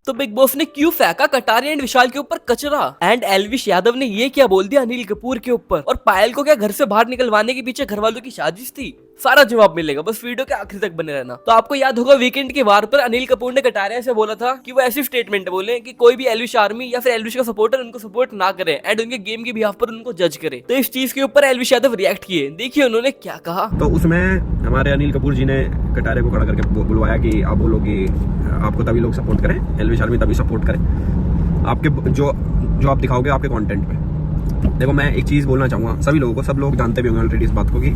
तो big boss ने क्यों फेंका कटारिया एंड विशाल के ऊपर कचरा, एंड एल्विश यादव ने ये क्या बोल दिया अनिल कपूर के ऊपर, और पायल को क्या घर से बाहर निकलवाने के पीछे घर वालों की साजिश थी? सारा जवाब मिलेगा, बस वीडियो के आखिर तक बने रहना। तो आपको याद होगा वीकेंड के वार पर अनिल कपूर ने कटारिया से बोला था कि वो ऐसी स्टेटमेंट बोले कि कोई भी एल्विश आर्मी या फिर एल्विश का सपोर्टर उनको सपोर्ट ना करे एंड उनके गेम के बिहाफ पर उनको जज करे। तो इस चीज के ऊपर एल्विश यादव रिएक्ट किए, देखिए उन्होंने क्या कहा। तो उसमें हमारे अनिल कपूर जी ने कटारिया को खड़ा करके बुलवाया कि आप बोलो कि आपको तभी लोग सपोर्ट करें, एल्विश आर्मी तभी सपोर्ट करें आपके जो आप दिखाओगे आपके कंटेंट पे। देखो मैं एक चीज बोलना चाहूंगा सभी लोगों को, सब लोग जानते भी होंगे ऑलरेडी इस बात को कि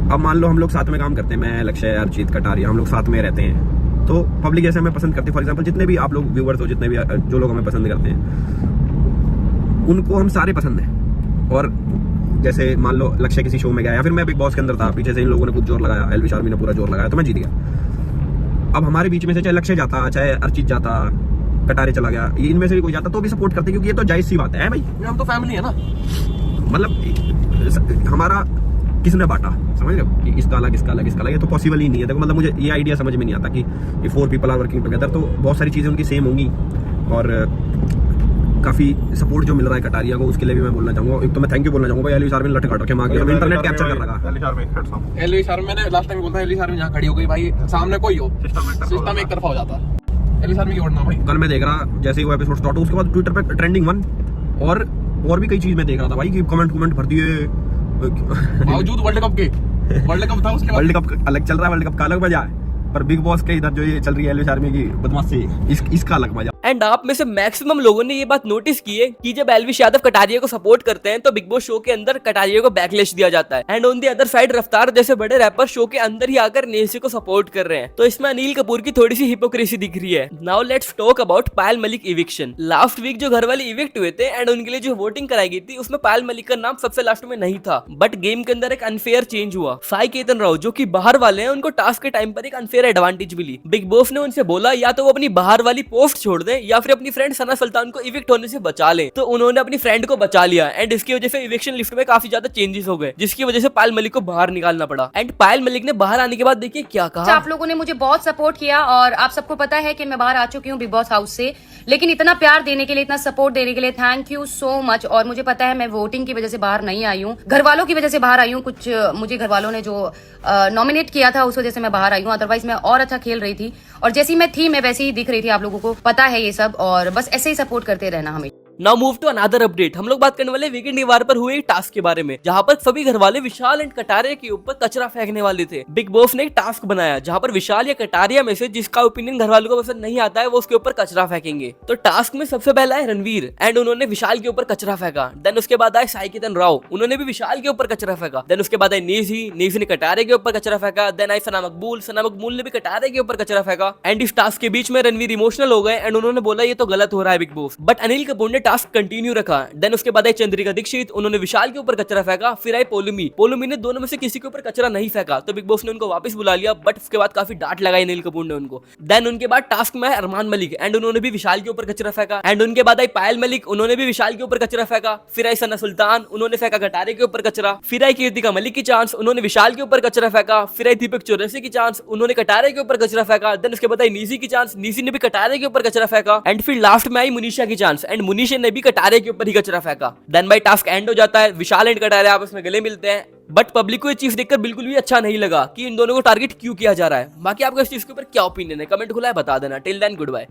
अब मान लो हम लोग साथ में काम करते हैं, मैं, लक्ष्य, अर्चित, कटारिया, हम लोग साथ में रहते हैं, तो पब्लिक जैसे हमें पसंद करती है, फॉर एग्जांपल जितने भी आप लोग व्यूअर्स हो, जितने भी जो लोग हमें पसंद करते हैं उनको हम सारे पसंद हैं। और जैसे मान लो लक्ष्य किसी शो में गया या फिर मैं बिग बॉस के अंदर था, पीछे से इन लोगों ने खूब जोर लगाया, एल्विश आर्मी ने पूरा जोर लगाया तो मैं जीत गया। अब हमारे बीच में से चाहे लक्ष्य जाता, चाहे अर्चित जाता, कटारे चला गया, इनमें से भी कोई जाता तो भी सपोर्ट करते, क्योंकि ये तो जायज सी बात है भाई, हम तो फैमिली है ना। मतलब हमारा किसने बांटा, समझ रहे हो कि इसका अलग इसका अलग इसका अलग, ये तो पॉसिबल ही नहीं है। देखो मतलब मुझे ये आइडिया समझ में नहीं आता कि 4 पीपल आर वर्किंग टुगेदर, तो बहुत सारी चीजें उनकी सेम होंगी। और काफी सपोर्ट जो मिल रहा है कटारिया को, उसके लिए भी मैं बोलना चाहूंगा। एक तो मैं थैंक यू बोलना चाहूंगा भाई, एल्विश आर्मी ने लट काट रखे मांग लिया, इंटरनेट कैप्चर कर रखा। एल्विश आर्मी मैंने लास्ट टाइम बोला, एल्विश आर्मी जहां खड़ी हो गई भाई, सामने कोई हो सिस्टम एक तरफा हो जाता है। एल्विश आर्मी की वोट ना भाई। कल मैं देख रहा जैसे ही वो एपिसोड स्टार्ट हो उसके बाद ट्विटर पे ट्रेंडिंग 1 और भी कई चीज मैं देख रहा था भाई कि कमेंट भर दिए। बावजूद वर्ल्ड कप के, वर्ल्ड कप था उसके बाद, वर्ल्ड कप अलग चल रहा है, वर्ल्ड कप का अलग मजा है, पर बिग बॉस के इधर जो ये चल रही है एल्विश आर्मी की बदमाशी, इसका अलग मजा। एंड आप में से मैक्सिमम लोगों ने ये बात नोटिस की है कि जब एल्विश यादव कटारिया को सपोर्ट करते हैं तो बिग बॉस शो के अंदर कटारिया को बैकलैश दिया जाता है, and on the other side रफ्तार जैसे बड़े रैपर शो के अंदर ही आकर नेल्सी को सपोर्ट कर रहे हैं। तो इसमें अनिल कपूर की थोड़ी सी हिपोक्रेसी दिख रही है। Now let's talk about Payal Malik eviction. Last week जो घर वाले इविक्ट हुए थे एंड उनके लिए जो वोटिंग कराई गई थी उसमें पायल मलिक का नाम सबसे लास्ट में नहीं था, बट गेम के अंदर एक अनफेयर चेंज हुआ। साई केतन राव जो कि बाहर वाले हैं उनको टास्क के टाइम पर एक अनफेयर एडवांटेज मिली। बिग बॉस ने उनसे बोला या तो वो अपनी बाहर वाली पोस्ट छोड़ दें या फिर अपनी फ्रेंड सना सुल्तान को इविक्ट होने से बचा लें। तो उन्होंने अपनी फ्रेंड को बचा लिया एंड इसकी वजह से इविक्शन लिस्ट में काफी ज्यादा चेंजेस हो गए, जिसकी वजह से पायल मलिक को बाहर निकालना पड़ा। एंड पायल मलिक ने बाहर आने के बाद देखिए क्या कहा। आप लोगों ने मुझे बहुत सपोर्ट किया और आप सबको पता है कि मैं बाहर आ चुकी हूँ बिग बॉस हाउस से, लेकिन इतना प्यार देने के लिए, इतना सपोर्ट देने के लिए थैंक यू सो मच। और मुझे पता है मैं वोटिंग की वजह से बाहर नहीं आई हूँ, घर वालों की वजह से बाहर आई हूँ। कुछ मुझे घर वालों ने जो नॉमिनेट किया था उस वजह से मैं बाहर आई हूँ, अदरवाइज मैं और अच्छा खेल रही थी और जैसी मैं थी मैं वैसे ही दिख रही थी, आप लोगों को पता है ये सब। और बस ऐसे ही सपोर्ट करते रहना हमें। Now move to another update. हम लोग बात करने वाले वीकेंड के वार पर हुए टास्क के बारे में, जहां पर सभी घर वाले विशाल एंड कटारिया के ऊपर कचरा फेंकने वाले थे। बिग बॉस ने एक टास्क बनाया जहां पर विशाल या कटारिया में से जिसका ओपिनियन घर वालों को पसंद नहीं आता है वो उसके ऊपर कचरा फेंकेंगे। तो टास्क में सबसे पहला है रणवीर एंड उन्होंने विशाल के ऊपर कचरा फेंका। देन उसके बाद आए साई केतन राव, उन्होंने भी विशाल के ऊपर कचरा फेंका। देन उसके बाद आई नेजी ने कटारिया के ऊपर कचरा फेंका। देन आई सना मकबूल ने भी कटारिया के ऊपर कचरा फेंका। एंड इस टास्क के बीच में रणवीर इमोशनल हो गए एंड उन्होंने बोला ये तो गलत हो रहा है big boss, but Anil Kapoor ने टास्क कंटिन्यू रखा। देन उसके बाद आई चंद्रिका दीक्षित, उन्होंने विशाल के ऊपर कचरा फेंका। फिर आई पोलुमी ने दोनों में से किसी के ऊपर कचरा नहीं फेंका, तो बिग बॉस ने उनको वापस बुला लिया, बट उसके बाद काफी डांट लगाई अनिल कपूर ने उनको। देन उनके बाद टास्क में अरमान मलिक एंड उन्होंने भी विशाल के ऊपर कचरा फेंका। एंड उनके बाद आई पायल मलिक, उन्होंने भी विशाल के ऊपर कचरा फेंका। फिर आई सना सुल्तान, उन्होंने फेंका कटारिया के ऊपर कचरा। फिर आई कीर्तिका मलिक की चांस, उन्होंने विशाल के ऊपर कचरा फेंका। फिर आई दीपक चौरसिया की चांस, उन्होंने कटारिया के ऊपर कचरा फेंका। देन उसके बाद आई नीसी की चांस, नीसी ने भी कटारिया के ऊपर कचरा फेंका। एंड फिर लास्ट में आई मुनीषा की चांस एंड मुनीषा ने भी कटारिया के ऊपर ही कचरा फेंका। देन बाय टास्क एंड हो जाता है, विशाल एंड कटारिया आपस में गले मिलते हैं। बट पब्लिक को ये चीज देखकर बिल्कुल भी अच्छा नहीं लगा कि इन दोनों को टारगेट क्यों किया जा रहा है। बाकी आपका इस चीज के ऊपर क्या ओपिनियन है, कमेंट खुला है बता देना। Till then good bye.